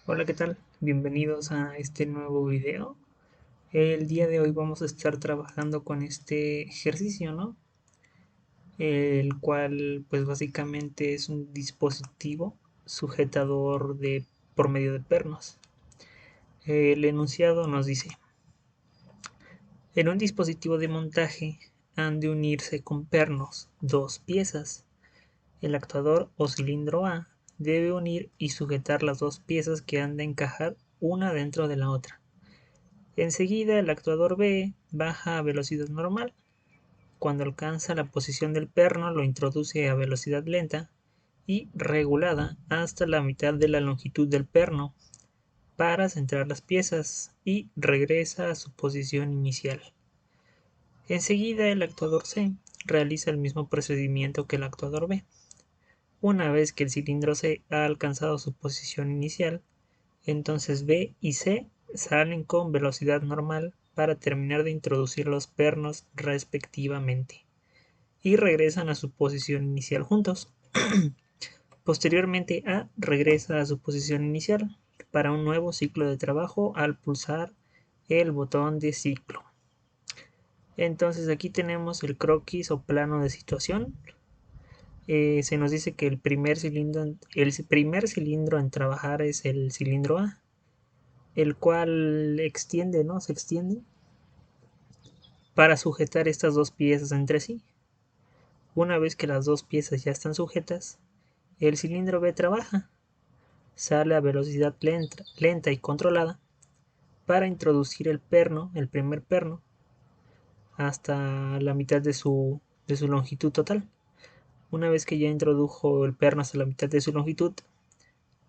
Hola, ¿qué tal? Bienvenidos a este nuevo video. El día de hoy vamos a estar trabajando con este ejercicio, ¿no? El cual pues básicamente es un dispositivo sujetador por medio de pernos. El enunciado nos dice: en un dispositivo de montaje han de unirse con pernos dos piezas. El actuador o cilindro A debe unir y sujetar las dos piezas que han de encajar una dentro de la otra. Enseguida el actuador B baja a velocidad normal. Cuando alcanza la posición del perno lo introduce a velocidad lenta y regulada hasta la mitad de la longitud del perno para centrar las piezas y regresa a su posición inicial. Enseguida el actuador C realiza el mismo procedimiento que el actuador B. Una vez que el cilindro C ha alcanzado su posición inicial, entonces B y C salen con velocidad normal para terminar de introducir los pernos respectivamente y regresan a su posición inicial juntos. Posteriormente A regresa a su posición inicial para un nuevo ciclo de trabajo al pulsar el botón de ciclo. Entonces aquí tenemos el croquis o plano de situación. Se nos dice que el primer cilindro en trabajar es el cilindro A, el cual extiende, ¿no? Se extiende para sujetar estas dos piezas entre sí. Una vez que las dos piezas ya están sujetas, el cilindro B trabaja, sale a velocidad lenta y controlada para introducir el primer perno, hasta la mitad de su longitud total. Una vez que ya introdujo el perno hasta la mitad de su longitud,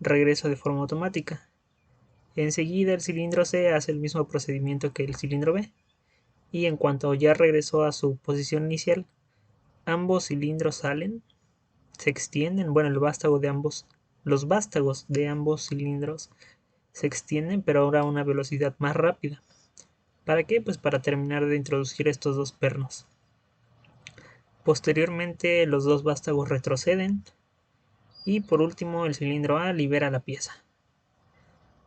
regresa de forma automática. Enseguida el cilindro C hace el mismo procedimiento que el cilindro B, y en cuanto ya regresó a su posición inicial, ambos cilindros salen, se extienden, bueno, los vástagos de ambos cilindros se extienden, pero ahora a una velocidad más rápida. ¿Para qué? Pues para terminar de introducir estos dos pernos. Posteriormente los dos vástagos retroceden y por último el cilindro A libera la pieza.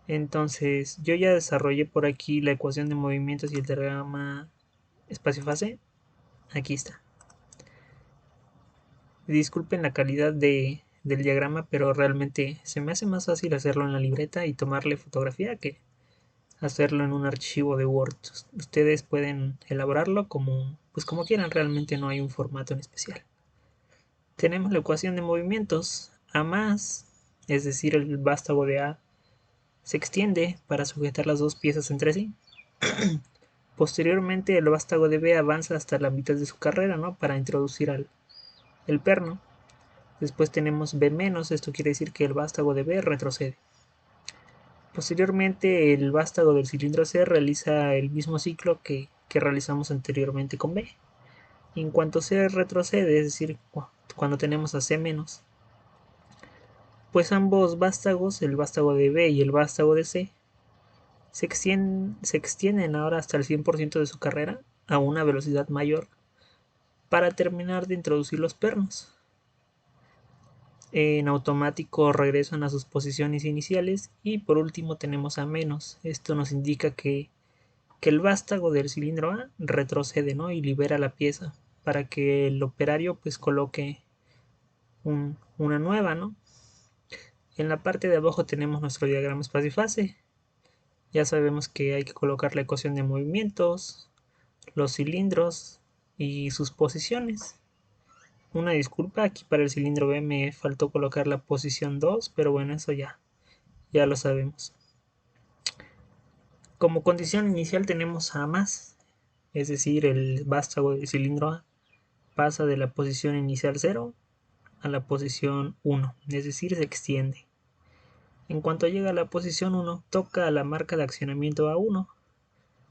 Entonces yo ya desarrollé por aquí la ecuación de movimientos y el diagrama espacio-fase. Aquí está. Disculpen la calidad del diagrama, pero realmente se me hace más fácil hacerlo en la libreta y tomarle fotografía que hacerlo en un archivo de Word. Ustedes pueden elaborarlo pues como quieran, realmente no hay un formato en especial. Tenemos la ecuación de movimientos. A más, es decir, el vástago de A se extiende para sujetar las dos piezas entre sí. Posteriormente el vástago de B avanza hasta la mitad de su carrera, ¿no? Para introducir el perno. Después tenemos B menos, esto quiere decir que el vástago de B retrocede. Posteriormente el vástago del cilindro C realiza el mismo ciclo que realizamos anteriormente con B. Y en cuanto C retrocede, es decir, cuando tenemos a C menos, pues ambos vástagos, el vástago de B y el vástago de C, se extienden ahora hasta el 100% de su carrera a una velocidad mayor para terminar de introducir los pernos. En automático regresan a sus posiciones iniciales y por último tenemos a menos. Esto nos indica que el vástago del cilindro A retrocede, ¿no? Y libera la pieza para que el operario pues coloque una nueva, ¿no? En la parte de abajo tenemos nuestro diagrama espacio-fase. Ya sabemos que hay que colocar la ecuación de movimientos, los cilindros y sus posiciones. Una disculpa, aquí para el cilindro B me faltó colocar la posición 2, pero bueno, eso ya lo sabemos. Como condición inicial tenemos A más, es decir, el vástago del cilindro A pasa de la posición inicial 0 a la posición 1, es decir, se extiende. En cuanto llega a la posición 1, toca a la marca de accionamiento A1,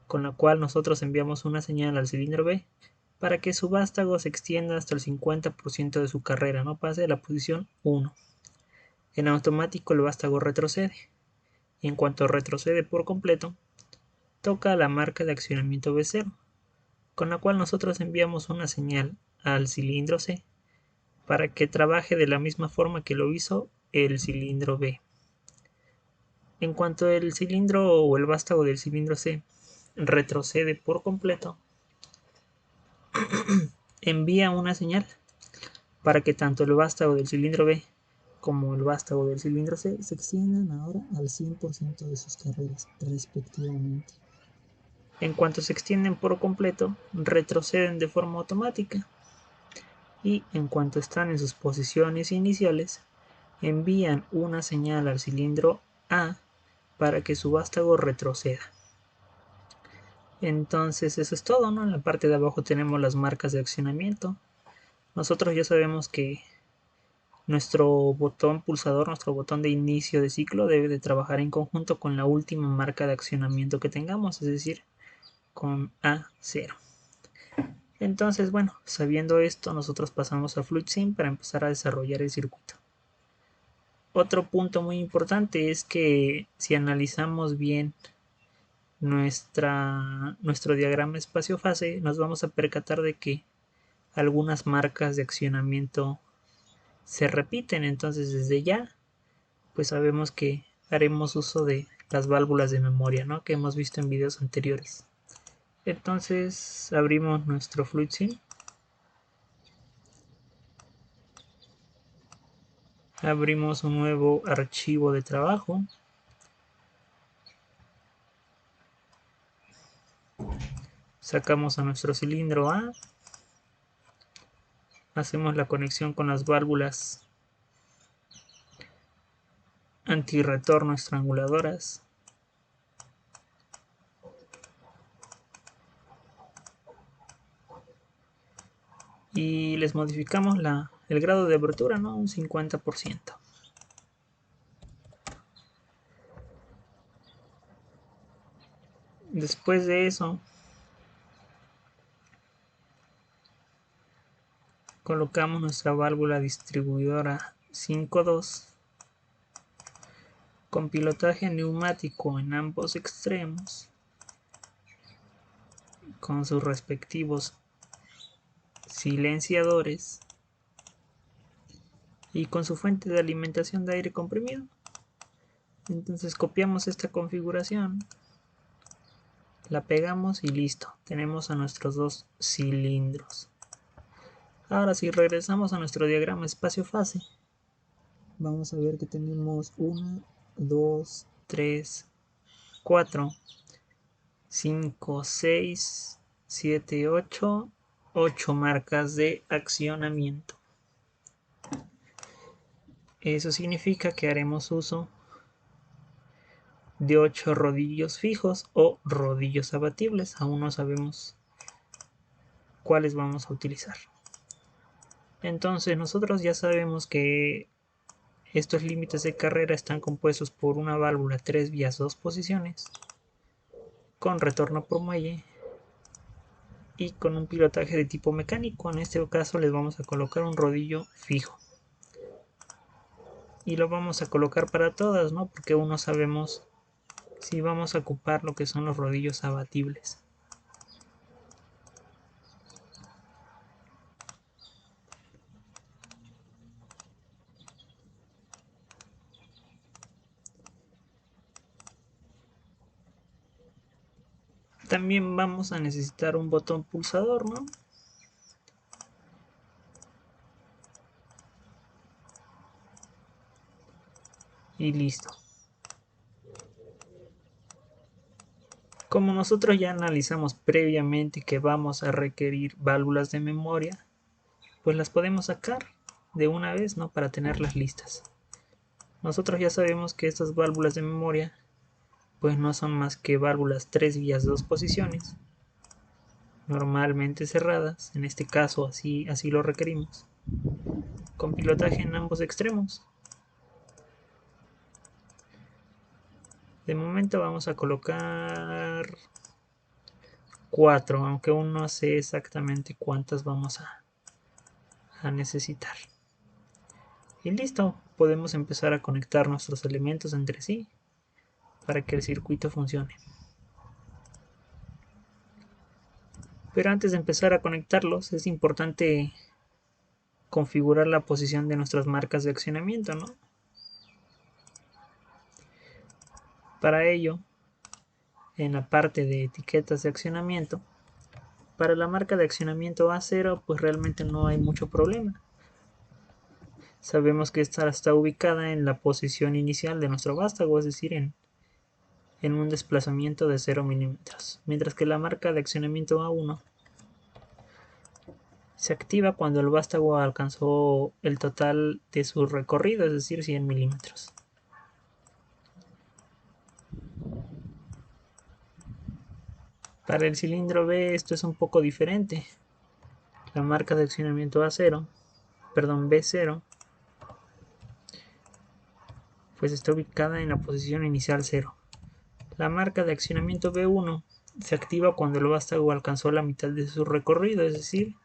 con la cual nosotros enviamos una señal al cilindro B para que su vástago se extienda hasta el 50% de su carrera, no pase de la posición 1. En automático el vástago retrocede. En cuanto retrocede por completo, toca la marca de accionamiento B0, con la cual nosotros enviamos una señal al cilindro C para que trabaje de la misma forma que lo hizo el cilindro B. En cuanto el cilindro o el vástago del cilindro C retrocede por completo, envía una señal para que tanto el vástago del cilindro B como el vástago del cilindro C se extiendan ahora al 100% de sus carreras respectivamente. En cuanto se extienden por completo, retroceden de forma automática y en cuanto están en sus posiciones iniciales, envían una señal al cilindro A para que su vástago retroceda. Entonces eso es todo, ¿no? En la parte de abajo tenemos las marcas de accionamiento. Nosotros ya sabemos que nuestro botón pulsador, nuestro botón de inicio de ciclo debe de trabajar en conjunto con la última marca de accionamiento que tengamos, es decir, con A0. Entonces, bueno, sabiendo esto, nosotros pasamos a FluidSim para empezar a desarrollar el circuito. Otro punto muy importante es que si analizamos bien nuestro diagrama espacio-fase, nos vamos a percatar de que algunas marcas de accionamiento se repiten. Entonces, desde ya, pues sabemos que haremos uso de las válvulas de memoria, ¿no? Que hemos visto en videos anteriores. Entonces, abrimos nuestro FluidSim. Abrimos un nuevo archivo de trabajo. Sacamos a nuestro cilindro A. Hacemos la conexión con las válvulas antirretorno estranguladoras. Y les modificamos el grado de abertura, ¿no? Un 50%. Después de eso, colocamos nuestra válvula distribuidora 5.2 con pilotaje neumático en ambos extremos, con sus respectivos silenciadores y con su fuente de alimentación de aire comprimido. Entonces copiamos esta configuración, la pegamos y listo, tenemos a nuestros dos cilindros. Ahora si regresamos a nuestro diagrama espacio-fase, vamos a ver que tenemos 1, 2, 3, 4, 5, 6, 7, 8 marcas de accionamiento. Eso significa que haremos uso de 8 rodillos fijos o rodillos abatibles. Aún no sabemos cuáles vamos a utilizar. Entonces nosotros ya sabemos que estos límites de carrera están compuestos por una válvula 3 vías 2 posiciones con retorno por muelle y con un pilotaje de tipo mecánico. En este caso les vamos a colocar un rodillo fijo y lo vamos a colocar para todas, ¿no? Porque aún no sabemos si vamos a ocupar lo que son los rodillos abatibles. También vamos a necesitar un botón pulsador, ¿no? Y listo. Como nosotros ya analizamos previamente que vamos a requerir válvulas de memoria, pues las podemos sacar de una vez, ¿no? Para tenerlas listas. Nosotros ya sabemos que estas válvulas de memoria pues no son más que válvulas 3 vías 2 posiciones, normalmente cerradas, en este caso así lo requerimos, con pilotaje en ambos extremos. De momento vamos a colocar 4, aunque aún no sé exactamente cuántas vamos a necesitar. Y listo, podemos empezar a conectar nuestros elementos entre sí para que el circuito funcione. Pero antes de empezar a conectarlos es importante configurar la posición de nuestras marcas de accionamiento, ¿no? Para ello, en la parte de etiquetas de accionamiento, para la marca de accionamiento A0, pues realmente no hay mucho problema. Sabemos que esta está ubicada en la posición inicial de nuestro vástago, es decir, en un desplazamiento de 0 milímetros, mientras que la marca de accionamiento A1 se activa cuando el vástago alcanzó el total de su recorrido, es decir, 100 milímetros. Para el cilindro B esto es un poco diferente. La marca de accionamiento B0, pues está ubicada en la posición inicial 0. La marca de accionamiento B1 se activa cuando el vástago alcanzó la mitad de su recorrido, es decir,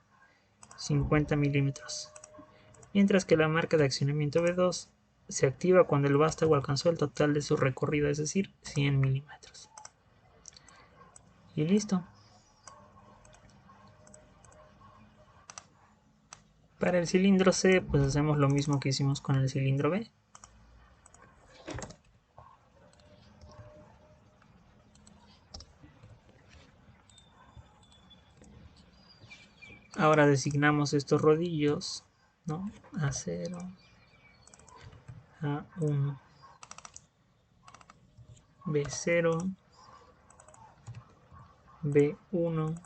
50 milímetros. Mientras que la marca de accionamiento B2 se activa cuando el vástago alcanzó el total de su recorrido, es decir, 100 milímetros. Y listo. Para el cilindro C, pues hacemos lo mismo que hicimos con el cilindro B. Ahora designamos estos rodillos, ¿no? A0, A1, B0, B1,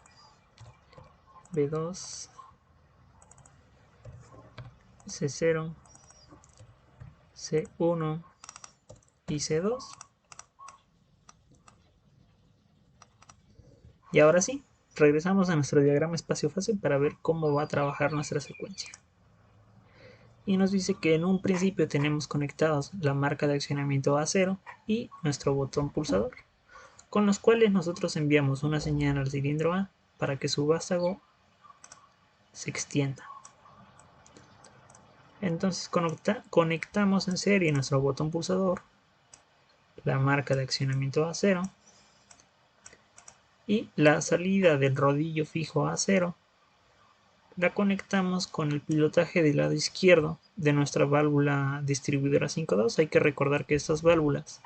B2, C0, C1 y C2. Y ahora sí, regresamos a nuestro diagrama espacio-fase para ver cómo va a trabajar nuestra secuencia. Y nos dice que en un principio tenemos conectados la marca de accionamiento A0 y nuestro botón pulsador, con los cuales nosotros enviamos una señal al cilindro A para que su vástago se extienda. Entonces conectamos en serie nuestro botón pulsador, la marca de accionamiento A0 y la salida del rodillo fijo A0 la conectamos con el pilotaje del lado izquierdo de nuestra válvula distribuidora 5.2. Hay que recordar que estas válvulas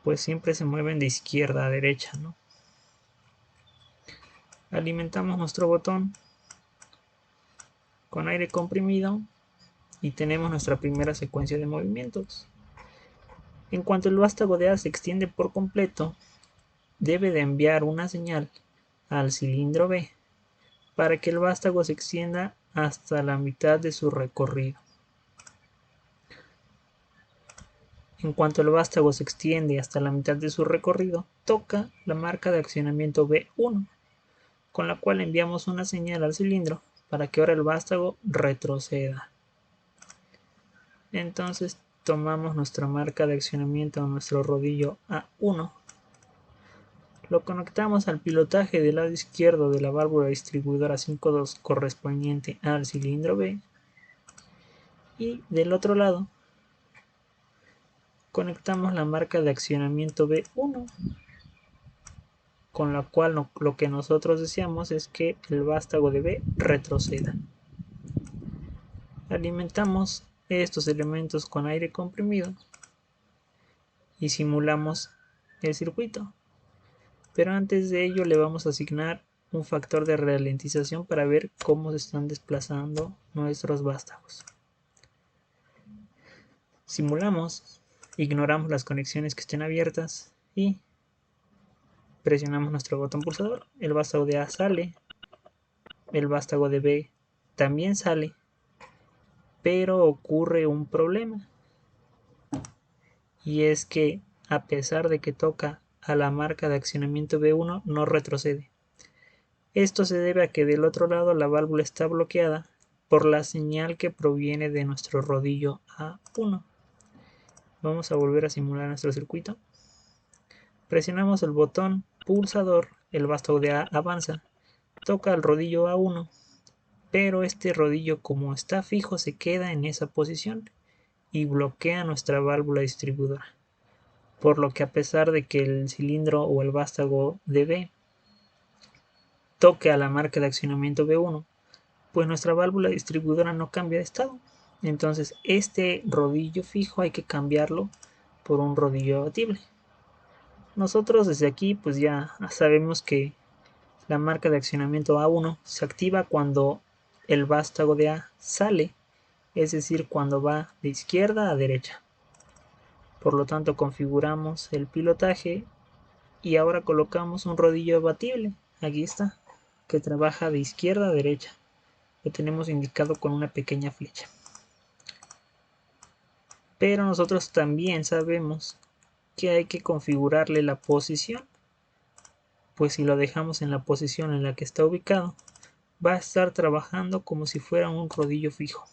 pues siempre se mueven de izquierda a derecha, ¿no? Alimentamos nuestro botón con aire comprimido y tenemos nuestra primera secuencia de movimientos. En cuanto el vástago de A se extiende por completo, debe de enviar una señal al cilindro B para que el vástago se extienda hasta la mitad de su recorrido. En cuanto el vástago se extiende hasta la mitad de su recorrido, toca la marca de accionamiento B1, con la cual enviamos una señal al cilindro para que ahora el vástago retroceda. Entonces tomamos nuestra marca de accionamiento a nuestro rodillo A1, lo conectamos al pilotaje del lado izquierdo de la válvula distribuidora 5.2 correspondiente al cilindro B, y del otro lado conectamos la marca de accionamiento B1, con la cual lo que nosotros deseamos es que el vástago de B retroceda. Alimentamos estos elementos con aire comprimido y simulamos el circuito, pero antes de ello le vamos a asignar un factor de ralentización para ver cómo se están desplazando nuestros vástagos. Simulamos, ignoramos las conexiones que estén abiertas y presionamos nuestro botón pulsador. El vástago de A sale, el vástago de B también sale, pero ocurre un problema, y es que a pesar de que toca a la marca de accionamiento B1, no retrocede. Esto se debe a que del otro lado la válvula está bloqueada por la señal que proviene de nuestro rodillo A1. Vamos a volver a simular nuestro circuito. Presionamos el botón pulsador, el vástago de A avanza, toca el rodillo A1, pero este rodillo, como está fijo, se queda en esa posición y bloquea nuestra válvula distribuidora, por lo que a pesar de que el cilindro o el vástago de B toque a la marca de accionamiento B1, pues nuestra válvula distribuidora no cambia de estado. Entonces este rodillo fijo hay que cambiarlo por un rodillo abatible. Nosotros desde aquí pues ya sabemos que la marca de accionamiento A1 se activa cuando el vástago de A sale, es decir, cuando va de izquierda a derecha. Por lo tanto, configuramos el pilotaje y ahora colocamos un rodillo abatible. Aquí está, que trabaja de izquierda a derecha. Lo tenemos indicado con una pequeña flecha. Pero nosotros también sabemos que hay que configurarle la posición, pues si lo dejamos en la posición en la que está ubicado, va a estar trabajando como si fuera un rodillo fijo.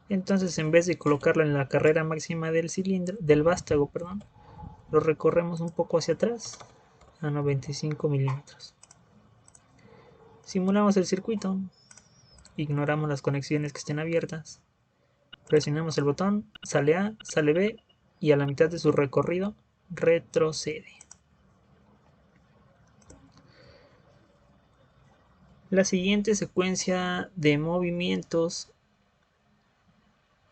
Entonces, en vez de colocarlo en la carrera máxima del cilindro, del vástago, perdón, lo recorremos un poco hacia atrás a 95 milímetros. Simulamos el circuito, ignoramos las conexiones que estén abiertas, presionamos el botón, sale A, sale B y a la mitad de su recorrido retrocede. La siguiente secuencia de movimientos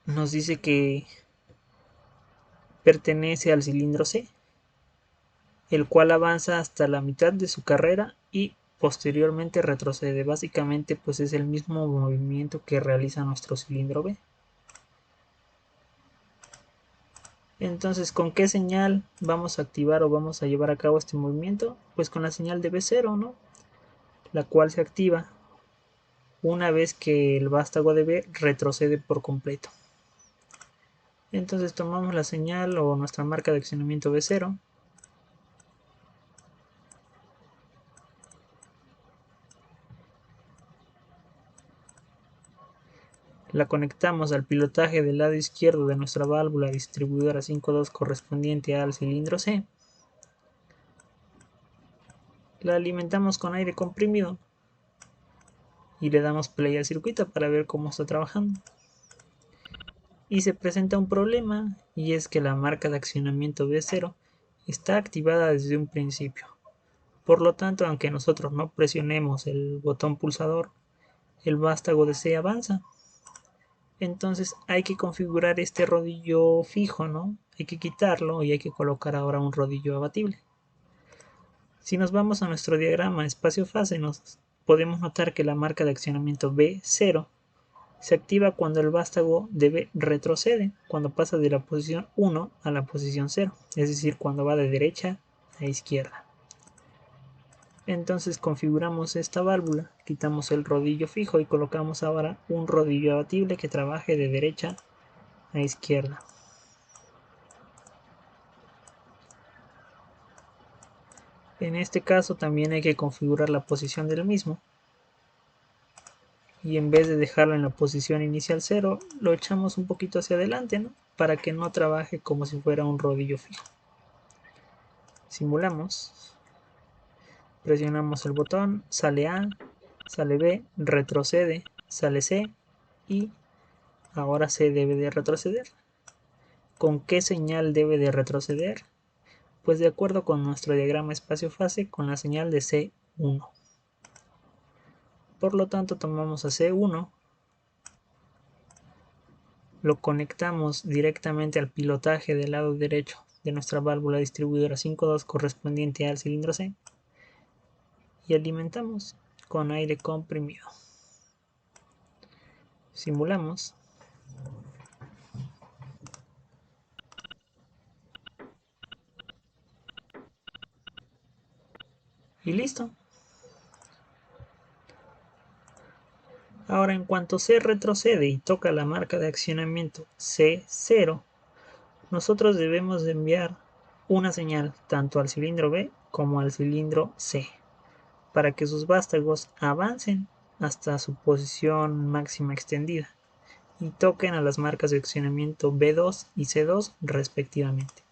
nos dice que pertenece al cilindro C, el cual avanza hasta la mitad de su carrera y posteriormente retrocede. Básicamente pues es el mismo movimiento que realiza nuestro cilindro B. Entonces, ¿con qué señal vamos a activar o vamos a llevar a cabo este movimiento? Pues con la señal de B0, ¿no? La cual se activa una vez que el vástago de B retrocede por completo. Entonces tomamos la señal o nuestra marca de accionamiento B0, la conectamos al pilotaje del lado izquierdo de nuestra válvula distribuidora 5.2 correspondiente al cilindro C, la alimentamos con aire comprimido y le damos play al circuito para ver cómo está trabajando. Y se presenta un problema, y es que la marca de accionamiento B0 está activada desde un principio. Por lo tanto, aunque nosotros no presionemos el botón pulsador, el vástago de C avanza. Entonces hay que configurar este rodillo fijo, ¿no? Hay que quitarlo y hay que colocar ahora un rodillo abatible. Si nos vamos a nuestro diagrama espacio-fase, nos podemos notar que la marca de accionamiento B0 se activa cuando el vástago de B retrocede, cuando pasa de la posición 1 a la posición 0, es decir, cuando va de derecha a izquierda. Entonces configuramos esta válvula, quitamos el rodillo fijo y colocamos ahora un rodillo abatible que trabaje de derecha a izquierda. En este caso también hay que configurar la posición del mismo, y en vez de dejarlo en la posición inicial 0, lo echamos un poquito hacia adelante, ¿no? Para que no trabaje como si fuera un rodillo fijo. Simulamos, presionamos el botón, sale A, sale B, retrocede, sale C y ahora C debe de retroceder. ¿Con qué señal debe de retroceder? Pues de acuerdo con nuestro diagrama espacio-fase, con la señal de C1. Por lo tanto, tomamos a C1, lo conectamos directamente al pilotaje del lado derecho de nuestra válvula distribuidora 5.2 correspondiente al cilindro C y alimentamos con aire comprimido. Simulamos. Y listo. Ahora, en cuanto C retrocede y toca la marca de accionamiento C0, nosotros debemos de enviar una señal tanto al cilindro B como al cilindro C para que sus vástagos avancen hasta su posición máxima extendida y toquen a las marcas de accionamiento B2 y C2 respectivamente.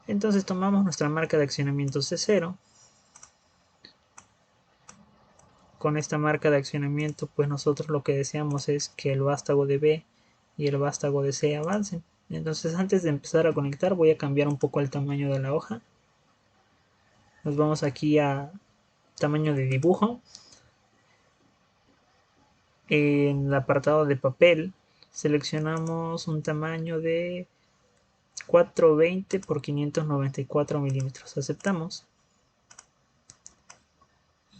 Entonces tomamos nuestra marca de accionamiento C0. Con esta marca de accionamiento, pues nosotros lo que deseamos es que el vástago de B y el vástago de C avancen. Entonces, antes de empezar a conectar, voy a cambiar un poco el tamaño de la hoja. Nos vamos aquí a tamaño de dibujo. En el apartado de papel seleccionamos un tamaño de 420 por 594 milímetros. Aceptamos.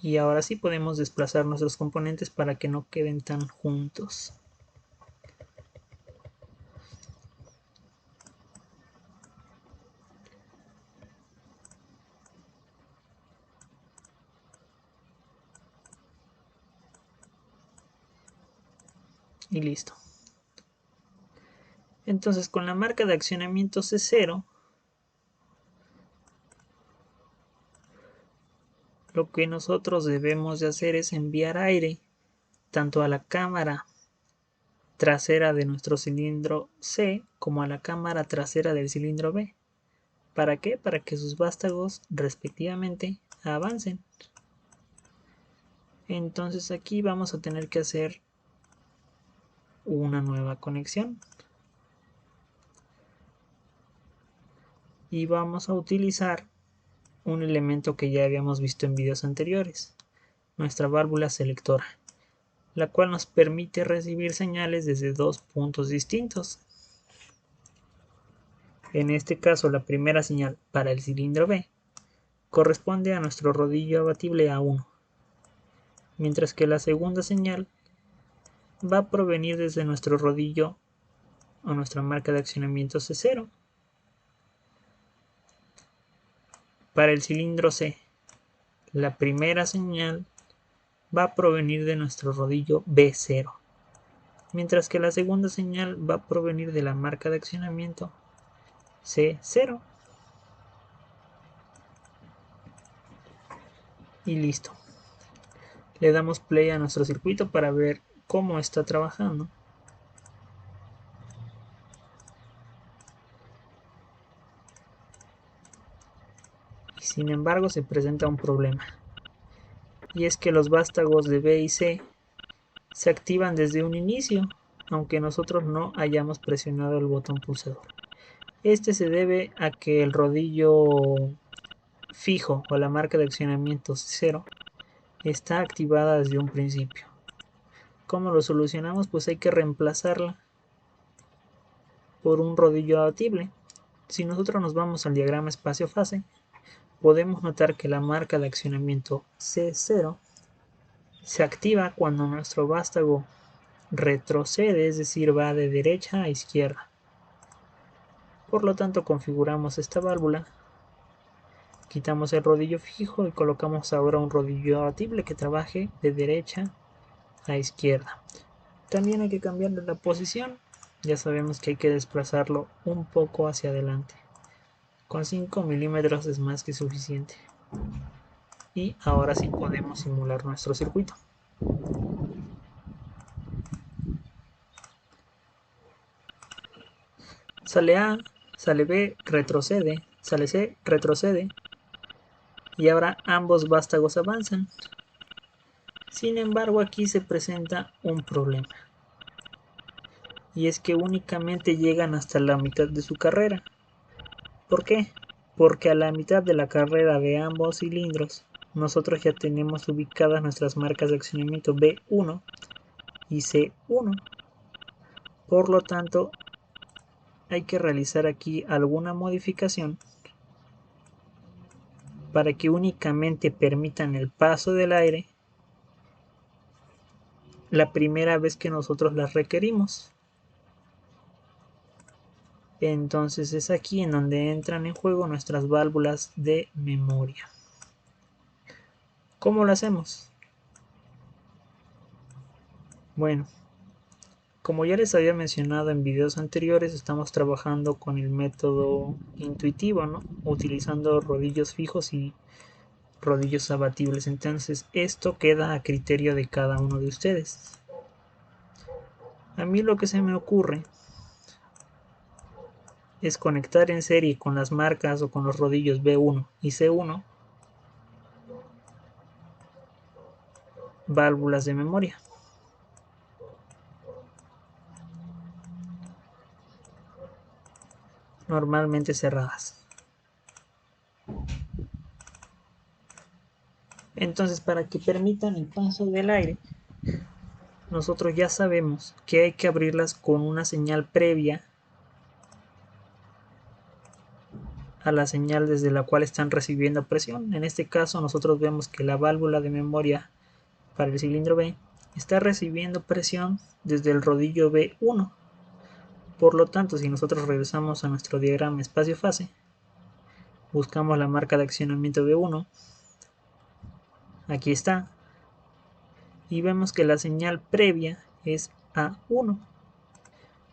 Y ahora sí podemos desplazar nuestros componentes para que no queden tan juntos. Y listo. Entonces con la marca de accionamiento C0, lo que nosotros debemos de hacer es enviar aire tanto a la cámara trasera de nuestro cilindro C como a la cámara trasera del cilindro B. ¿Para qué? Para que sus vástagos respectivamente avancen. Entonces aquí vamos a tener que hacer una nueva conexión. Y vamos a utilizar un elemento que ya habíamos visto en videos anteriores, nuestra válvula selectora, la cual nos permite recibir señales desde dos puntos distintos. En este caso, la primera señal para el cilindro B corresponde a nuestro rodillo abatible A1, mientras que la segunda señal va a provenir desde nuestro rodillo o nuestra marca de accionamiento C0. Para el cilindro C, la primera señal va a provenir de nuestro rodillo B0, mientras que la segunda señal va a provenir de la marca de accionamiento C0. Y listo. Le damos play a nuestro circuito para ver cómo está trabajando. Y sin embargo se presenta un problema. Y es que los vástagos de B y C se activan desde un inicio, aunque nosotros no hayamos presionado el botón pulsador. Este se debe a que el rodillo fijo o la marca de accionamiento C0 está activada desde un principio. ¿Cómo lo solucionamos? Pues hay que reemplazarla por un rodillo abatible. Si nosotros nos vamos al diagrama espacio-fase, podemos notar que la marca de accionamiento C0 se activa cuando nuestro vástago retrocede, es decir, va de derecha a izquierda. Por lo tanto, configuramos esta válvula, quitamos el rodillo fijo y colocamos ahora un rodillo abatible que trabaje de derecha a izquierda. También hay que cambiarle la posición. Ya sabemos que hay que desplazarlo un poco hacia adelante. Con 5 milímetros es más que suficiente. Y ahora sí podemos simular nuestro circuito. Sale A, sale B, retrocede, sale C, retrocede. Y ahora ambos vástagos avanzan. Sin embargo, aquí se presenta un problema. Y es que únicamente llegan hasta la mitad de su carrera. ¿Por qué? Porque a la mitad de la carrera de ambos cilindros, nosotros ya tenemos ubicadas nuestras marcas de accionamiento B1 y C1. Por lo tanto, hay que realizar aquí alguna modificación para que únicamente permitan el paso del aire la primera vez que nosotros las requerimos. Entonces es aquí en donde entran en juego nuestras válvulas de memoria. ¿Cómo lo hacemos? Bueno, como ya les había mencionado en videos anteriores, estamos trabajando con el método intuitivo, ¿no? Utilizando rodillos fijos y rodillos abatibles. Entonces esto queda a criterio de cada uno de ustedes. A mí lo que se me ocurre es conectar en serie con las marcas o con los rodillos B1 y C1 válvulas de memoria. Normalmente cerradas. Entonces, para que permitan el paso del aire, nosotros ya sabemos que hay que abrirlas con una señal previa a la señal desde la cual están recibiendo presión. En este caso nosotros vemos que la válvula de memoria para el cilindro B está recibiendo presión desde el rodillo B1. Por lo tanto, si nosotros regresamos a nuestro diagrama espacio-fase, buscamos la marca de accionamiento B1, aquí está, y vemos que la señal previa es A1.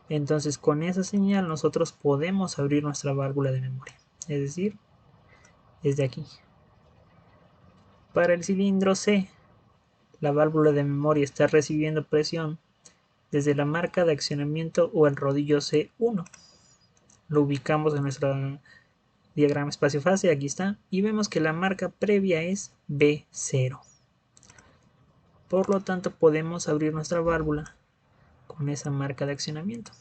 Entonces con esa señal nosotros podemos abrir nuestra válvula de memoria, es decir, desde aquí. Para el cilindro C, la válvula de memoria está recibiendo presión desde la marca de accionamiento o el rodillo C1. Lo ubicamos en nuestro diagrama espacio-fase, aquí está, y vemos que la marca previa es B0. Por lo tanto, podemos abrir nuestra válvula con esa marca de accionamiento.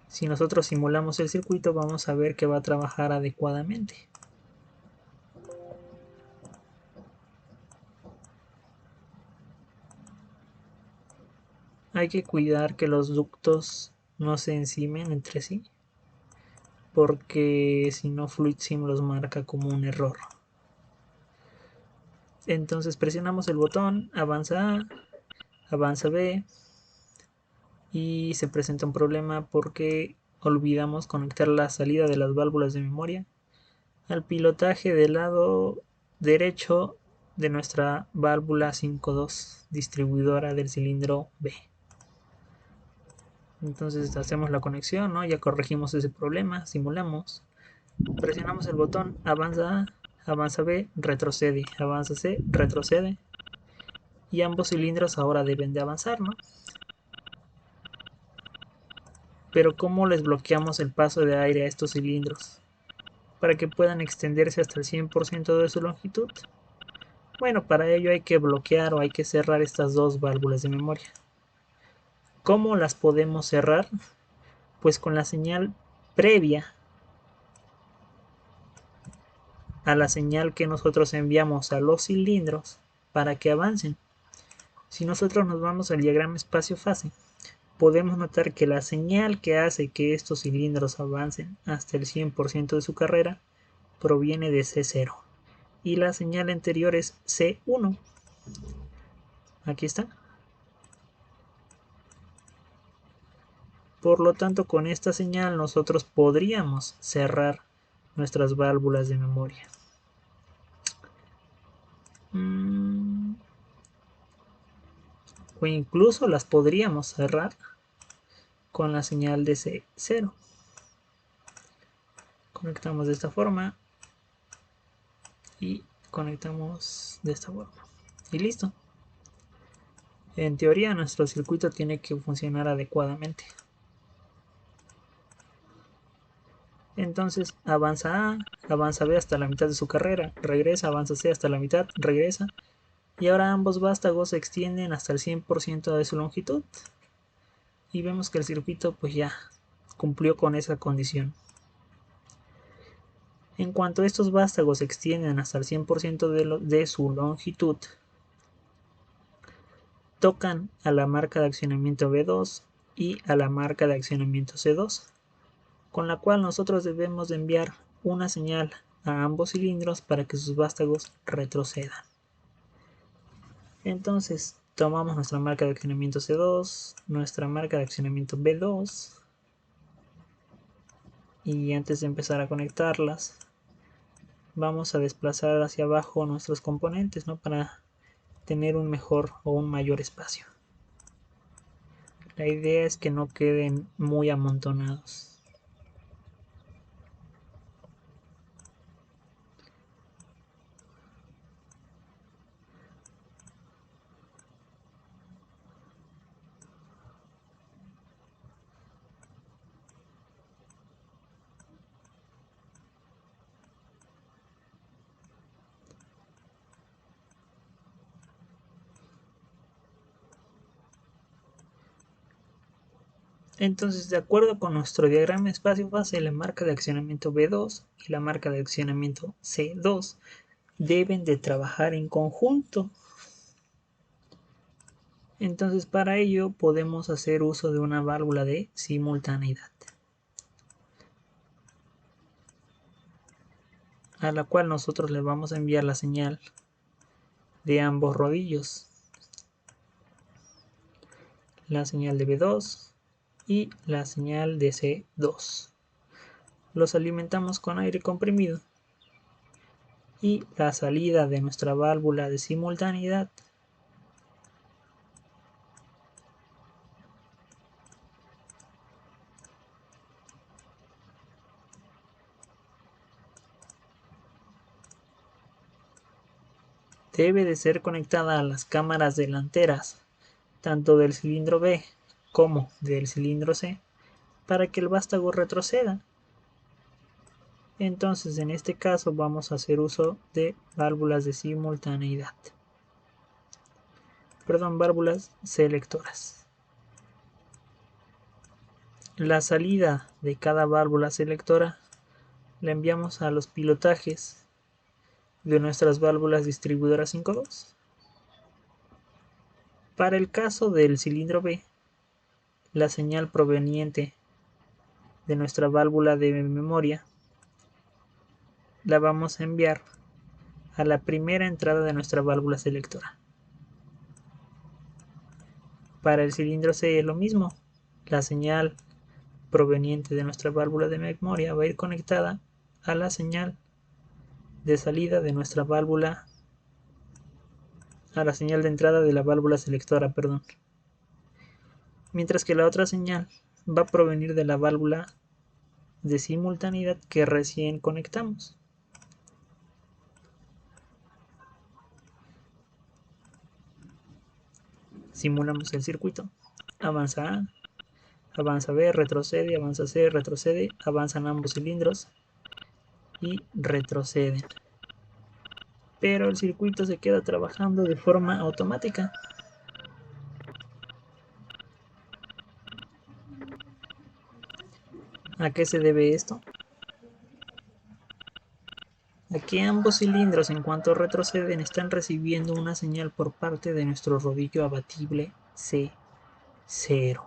Si nosotros simulamos el circuito, vamos a ver que va a trabajar adecuadamente. Hay que cuidar que los ductos no se encimen entre sí, porque si no FluidSim los marca como un error. Entonces presionamos el botón, avanza A, avanza B, y se presenta un problema porque olvidamos conectar la salida de las válvulas de memoria al pilotaje del lado derecho de nuestra válvula 5.2 distribuidora del cilindro B. Entonces hacemos la conexión, ¿no? Ya corregimos ese problema, simulamos, presionamos el botón, avanza A, avanza B, retrocede, avanza C, retrocede, y ambos cilindros ahora deben de avanzar, ¿no? Pero ¿cómo les bloqueamos el paso de aire a estos cilindros para que puedan extenderse hasta el 100% de su longitud? Bueno, para ello hay que bloquear o hay que cerrar estas dos válvulas de memoria. ¿Cómo las podemos cerrar? Pues con la señal previa a la señal que nosotros enviamos a los cilindros para que avancen. Si nosotros nos vamos al diagrama espacio-fase, podemos notar que la señal que hace que estos cilindros avancen hasta el 100% de su carrera proviene de C0 y la señal anterior es C1. Aquí está. Por lo tanto, con esta señal nosotros podríamos cerrar nuestras válvulas de memoria. O incluso las podríamos cerrar con la señal de C0. Conectamos de esta forma y conectamos de esta forma. Y listo. En teoría nuestro circuito tiene que funcionar adecuadamente. Entonces avanza A, avanza B hasta la mitad de su carrera, regresa, avanza C hasta la mitad, regresa, y ahora ambos vástagos se extienden hasta el 100% de su longitud. Y vemos que el circuito pues ya cumplió con esa condición. En cuanto estos vástagos se extienden hasta el 100% de su longitud, tocan a la marca de accionamiento B2 y a la marca de accionamiento C2, con la cual nosotros debemos de enviar una señal a ambos cilindros para que sus vástagos retrocedan. Entonces tomamos nuestra marca de accionamiento C2, nuestra marca de accionamiento B2, y antes de empezar a conectarlas vamos a desplazar hacia abajo nuestros componentes, ¿no? Para tener un mejor o un mayor espacio. La idea es que no queden muy amontonados. Entonces, de acuerdo con nuestro diagrama espacio-fase, la marca de accionamiento B2 y la marca de accionamiento C2 deben de trabajar en conjunto. Entonces, para ello podemos hacer uso de una válvula de simultaneidad. a la cual nosotros le vamos a enviar la señal de ambos rodillos, la señal de B2 y la señal de C2. Los alimentamos con aire comprimido y la salida de nuestra válvula de simultaneidad debe de ser conectada a las cámaras delanteras tanto del cilindro B como del cilindro C para que el vástago retroceda. Entonces en este caso vamos a hacer uso de válvulas de simultaneidad, perdón, válvulas selectoras. La salida de cada válvula selectora la enviamos a los pilotajes de nuestras válvulas distribuidoras 5.2. Para el caso del cilindro B, la señal proveniente de nuestra válvula de memoria la vamos a enviar a la primera entrada de nuestra válvula selectora. Para el cilindro C es lo mismo, la señal proveniente de nuestra válvula de memoria va a ir conectada a la señal de salida de nuestra válvula, a la señal de entrada de la válvula selectora, perdón. Mientras que la otra señal va a provenir de la válvula de simultaneidad que recién conectamos. Simulamos el circuito. Avanza A, avanza B, retrocede, avanza C, retrocede, avanzan ambos cilindros y retroceden. Pero el circuito se queda trabajando de forma automática. ¿A qué se debe esto? A que ambos cilindros, en cuanto retroceden, están recibiendo una señal por parte de nuestro rodillo abatible C0.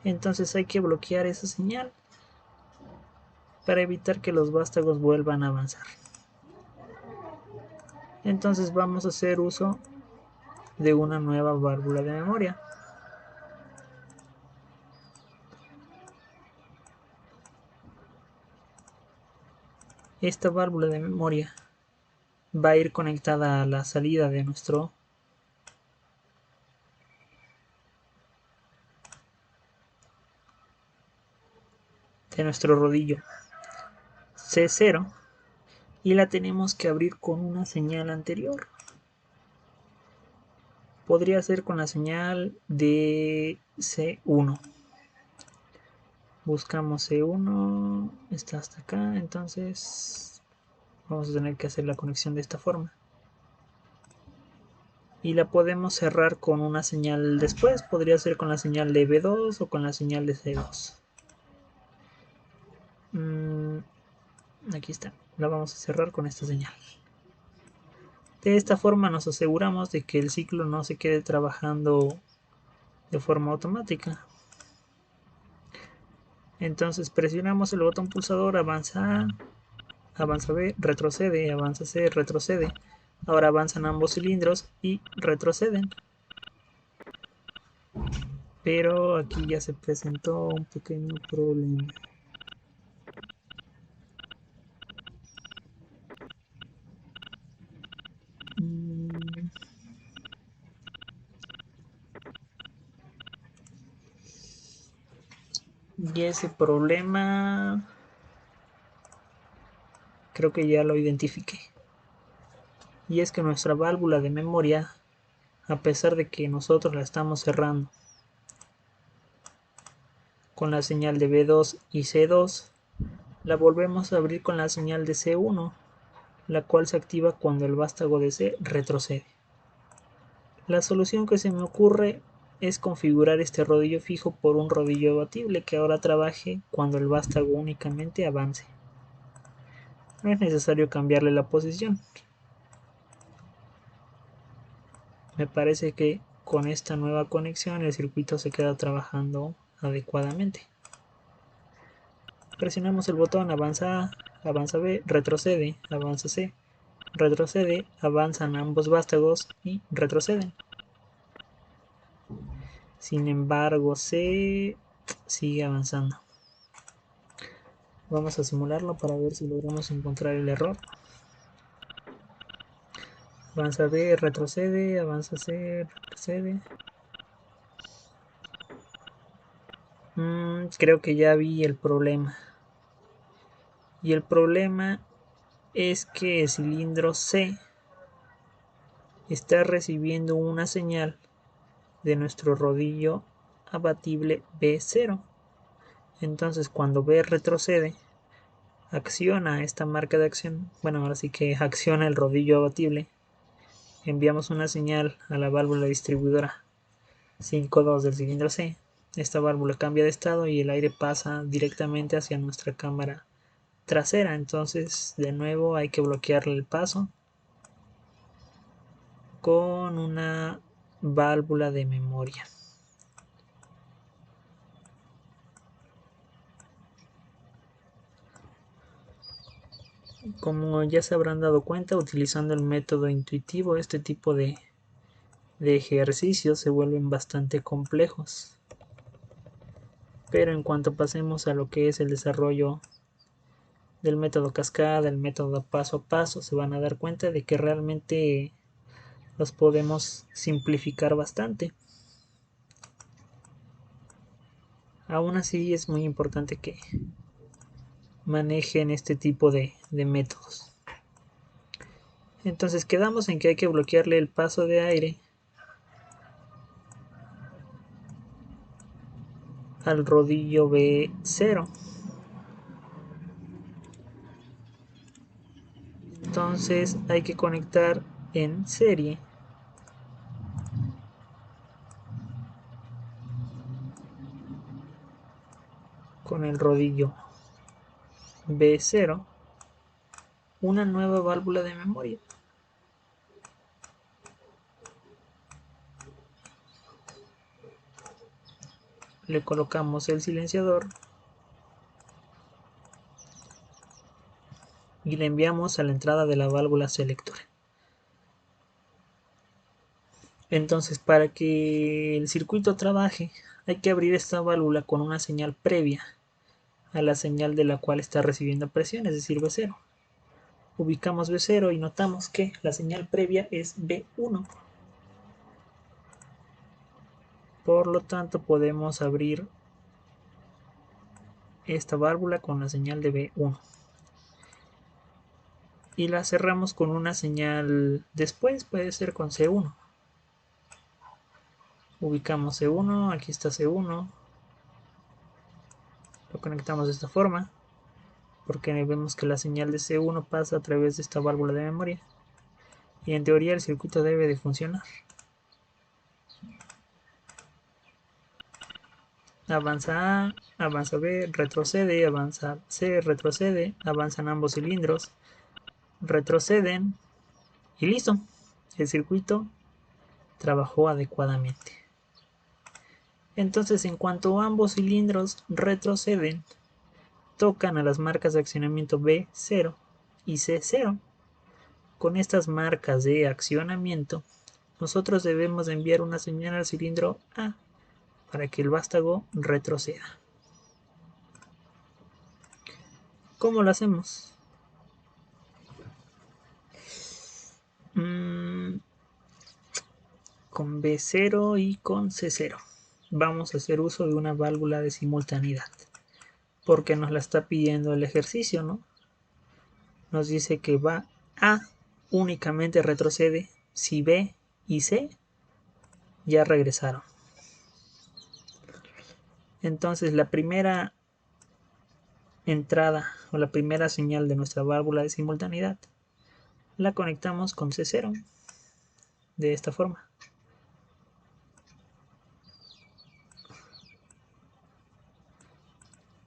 Entonces hay que bloquear esa señal para evitar que los vástagos vuelvan a avanzar. Entonces vamos a hacer uso de una nueva válvula de memoria. Esta válvula de memoria va a ir conectada a la salida de nuestro rodillo C0 y la tenemos que abrir con una señal anterior. Podría ser con la señal de C1. Buscamos C1, está hasta acá, entonces vamos a tener que hacer la conexión de esta forma. Y la podemos cerrar con una señal después, podría ser con la señal de B2 o con la señal de C2. Aquí está, la vamos a cerrar con esta señal. De esta forma nos aseguramos de que el ciclo no se quede trabajando de forma automática. Entonces presionamos el botón pulsador, avanza A, avanza B, retrocede, avanza C, retrocede. Ahora avanzan ambos cilindros y retroceden. Pero aquí ya se presentó un pequeño problema. Y ese problema creo que ya lo identifiqué. Y es que nuestra válvula de memoria, a pesar de que nosotros la estamos cerrando con la señal de B2 y C2, la volvemos a abrir con la señal de C1, la cual se activa cuando el vástago de C retrocede. La solución que se me ocurre es configurar este rodillo fijo por un rodillo abatible que ahora trabaje cuando el vástago únicamente avance. No es necesario cambiarle la posición. Me parece que con esta nueva conexión el circuito se queda trabajando adecuadamente. Presionamos el botón avanza A, avanza B, retrocede, avanza C, retrocede, avanzan ambos vástagos y retroceden. Sin embargo, C sigue avanzando. Vamos a simularlo para ver si logramos encontrar el error. Avanza B, retrocede, avanza C, retrocede. Creo que ya vi el problema. Y el problema es que el cilindro C está recibiendo una señal de nuestro rodillo abatible B0. Entonces cuando B retrocede, acciona esta marca de acción. Bueno, ahora sí que acciona el rodillo abatible. Enviamos una señal a la válvula distribuidora 5.2 del cilindro C. Esta válvula cambia de estado y el aire pasa directamente hacia nuestra cámara trasera. Entonces de nuevo hay que bloquearle el paso con una válvula de memoria. Como ya se habrán dado cuenta, utilizando el método intuitivo, este tipo de ejercicios se vuelven bastante complejos. Pero en cuanto pasemos a lo que es el desarrollo del método cascada, el método paso a paso, se van a dar cuenta de que realmente los podemos simplificar bastante. Aún así es muy importante que manejen este tipo de métodos. Entonces quedamos en que hay que bloquearle el paso de aire al rodillo B0. Entonces hay que conectar en serie con el rodillo B0 una nueva válvula de memoria. Le colocamos el silenciador y le enviamos a la entrada de la válvula selectora. Entonces, para que el circuito trabaje, hay que abrir esta válvula con una señal previa a la señal de la cual está recibiendo presión, es decir, B0. Ubicamos B0 y notamos que la señal previa es B1. Por lo tanto, podemos abrir esta válvula con la señal de B1. Y la cerramos con una señal después, puede ser con C1. Ubicamos C1, aquí está C1. Lo conectamos de esta forma, porque vemos que la señal de C1 pasa a través de esta válvula de memoria. Y en teoría el circuito debe de funcionar. Avanza A, avanza B, retrocede, avanza C, retrocede, avanzan ambos cilindros, retroceden y listo. El circuito trabajó adecuadamente. Entonces, en cuanto ambos cilindros retroceden, tocan a las marcas de accionamiento B0 y C0. Con estas marcas de accionamiento, nosotros debemos de enviar una señal al cilindro A para que el vástago retroceda. ¿Cómo lo hacemos? Con B0 y con C0. Vamos a hacer uso de una válvula de simultaneidad, porque nos la está pidiendo el ejercicio, ¿no? Nos dice que va A únicamente retrocede si B y C ya regresaron. Entonces la primera entrada o la primera señal de nuestra válvula de simultaneidad la conectamos con C0 de esta forma.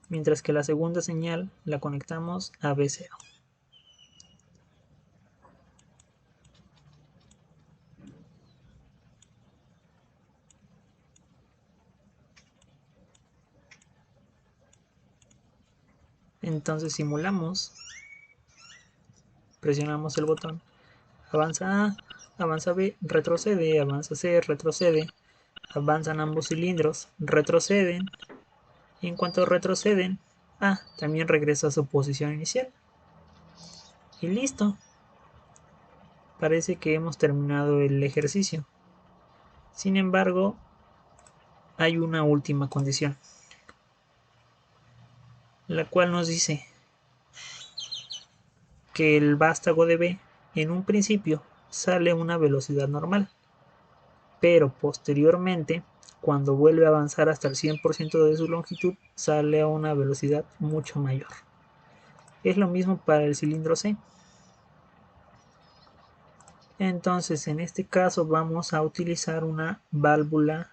Mientras que la segunda señal la conectamos a B0. Entonces simulamos Presionamos el botón. Avanza A, avanza B, retrocede, avanza C, retrocede. Avanzan ambos cilindros, retroceden. Y en cuanto retroceden, A también regresa a su posición inicial. Y listo. Parece que hemos terminado el ejercicio. Sin embargo, hay una última condición, la cual nos dice que el vástago de B en un principio sale a una velocidad normal, pero posteriormente, cuando vuelve a avanzar hasta el 100% de su longitud, sale a una velocidad mucho mayor. Es lo mismo para el cilindro C. Entonces, en este caso vamos a utilizar una válvula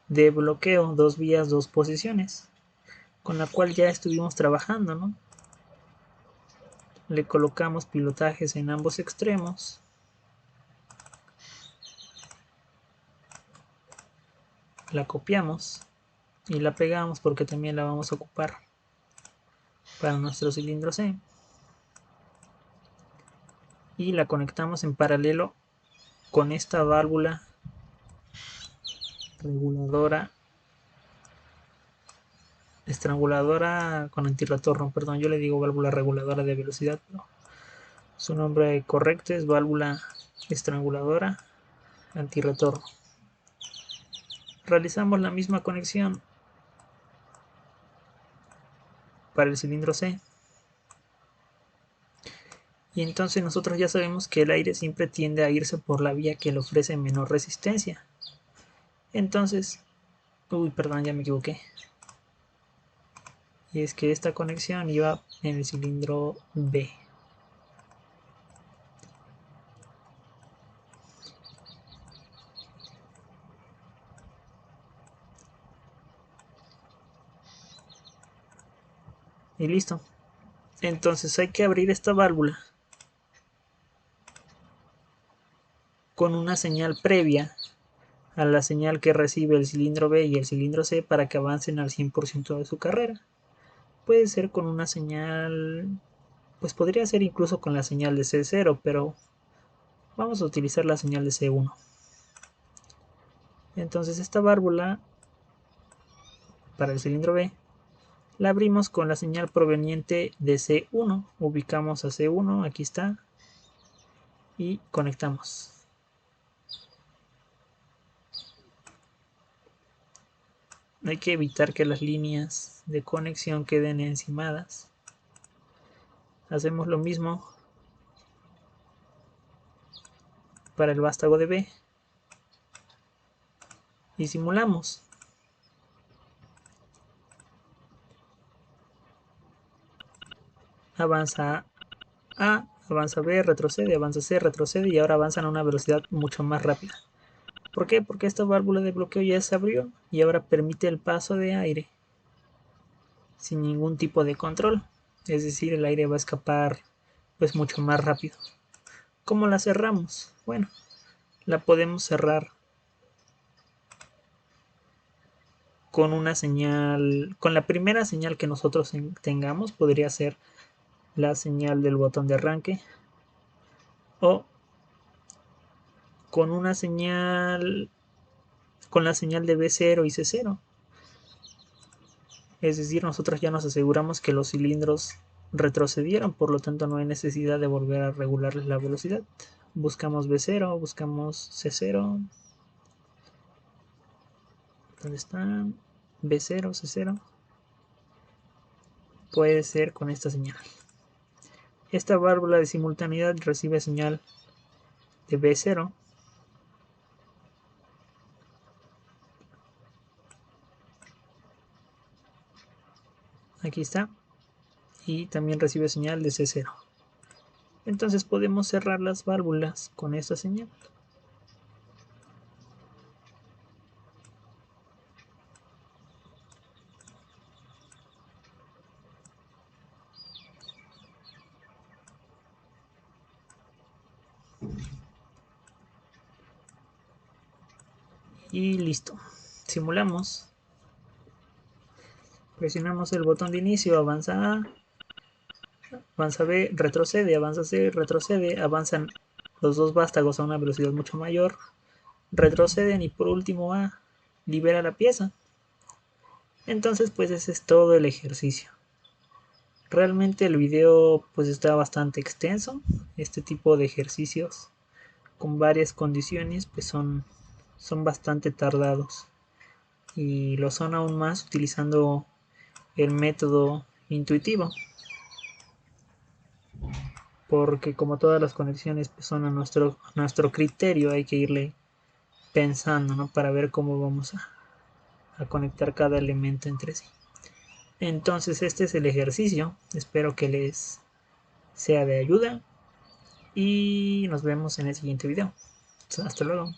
de bloqueo, 2 vías, 2 posiciones, con la cual ya estuvimos trabajando, ¿no? Le colocamos pilotajes en ambos extremos. La copiamos y la pegamos porque también la vamos a ocupar para nuestro cilindro C. Y la conectamos en paralelo con esta válvula reguladora, estranguladora con antirretorno, perdón, yo le digo válvula reguladora de velocidad, pero su nombre correcto es válvula estranguladora antirretorno. Realizamos la misma conexión para el cilindro C. Y entonces nosotros ya sabemos que el aire siempre tiende a irse por la vía que le ofrece menor resistencia. Entonces, perdón, ya me equivoqué. Y es que esta conexión iba en el cilindro B. Y listo. Entonces hay que abrir esta válvula con una señal previa a la señal que recibe el cilindro B y el cilindro C para que avancen al 100% de su carrera. Puede ser con una señal, pues podría ser incluso con la señal de C0, pero vamos a utilizar la señal de C1. Entonces esta válvula para el cilindro B la abrimos con la señal proveniente de C1. Ubicamos a C1, aquí está, y conectamos. Hay que evitar que las líneas de conexión queden encimadas. Hacemos lo mismo para el vástago de B y simulamos. Avanza A, avanza B, retrocede, avanza C, retrocede y ahora avanzan a una velocidad mucho más rápida. ¿Por qué? Porque esta válvula de bloqueo ya se abrió y ahora permite el paso de aire sin ningún tipo de control. Es decir, el aire va a escapar pues mucho más rápido. ¿Cómo la cerramos? Bueno, la podemos cerrar con una señal, con la primera señal que nosotros tengamos, podría ser la señal del botón de arranque, o con una señal, con la señal de B0 y C0. Es decir, nosotros ya nos aseguramos que los cilindros retrocedieron, por lo tanto no hay necesidad de volver a regularles la velocidad. Buscamos B0, buscamos C0. ¿Dónde están? B0, C0. Puede ser con esta señal. Esta válvula de simultaneidad recibe señal de B0. Aquí está. Y también recibe señal de C0. Entonces podemos cerrar las válvulas con esta señal. Y listo. Simulamos. Presionamos el botón de inicio, avanza A, avanza B, retrocede, avanza C, retrocede, avanzan los dos vástagos a una velocidad mucho mayor, retroceden y por último A libera la pieza. Entonces pues ese es todo el ejercicio. Realmente el video pues está bastante extenso. Este tipo de ejercicios con varias condiciones pues son bastante tardados. Y lo son aún más utilizando el método intuitivo. Porque como todas las conexiones pues, son a nuestro criterio, hay que irle pensando, ¿no? Para ver cómo vamos a conectar cada elemento entre sí. Entonces este es el ejercicio. Espero que les sea de ayuda y nos vemos en el siguiente video. Hasta luego.